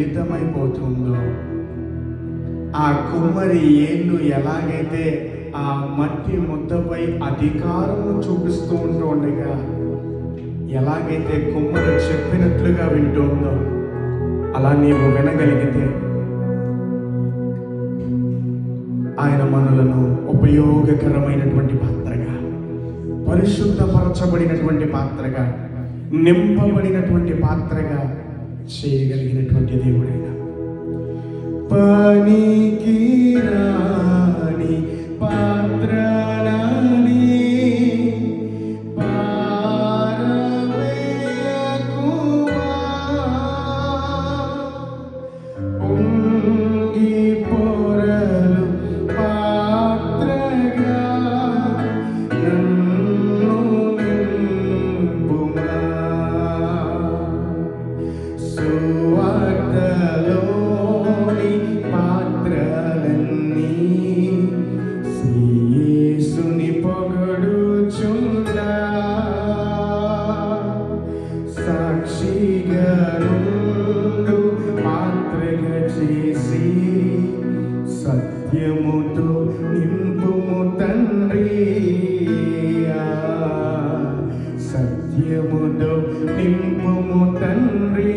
మిళితమైపోతుందో, ఆ కుమ్మరి ఏళ్ళు ఎలాగైతే ఆ మట్టి ముద్దపై అధికారము చూపిస్తూ ఉండగా, ఎలాగైతే కుమ్మరి చెప్పినట్లుగా వింటుందో అలా నీవు వినగలిగితే ఆయన మనలను ఉపయోగకరమైనటువంటి పాత్రగా, పరిశుద్ధపరచబడినటువంటి పాత్రగా, నింపబడినటువంటి పాత్రగా చేయగలిగినటువంటి దేవుడైన పనికి రాని పాత్రలని పారవేయకుమా, పొంగి పొరలు పాత్రగా నన్ను నింపుమా. సువార్తలోని పాత్రలన్నీ శ్రీయేసుని పొగడుచుండా, సాక్షిగా నుండు పాత్రగా చేసి సత్యముతో నింపుము తండ్రి, సత్యముతో నింపుము తండ్రి.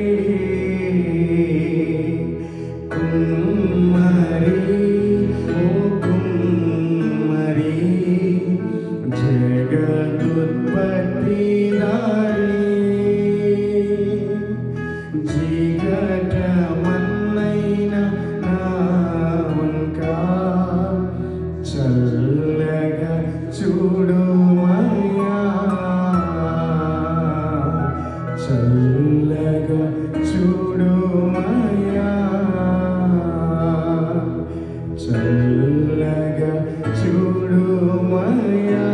కుమ్మరి ఓ కుమ్మరి జగదుత్పత్తి దారి, జిగటమన్నైన నా వంక చల్లగా చూడుమయ్యా, చల్లగా చూడుమయ్యా, చల్లగా చూడుమయ్యా.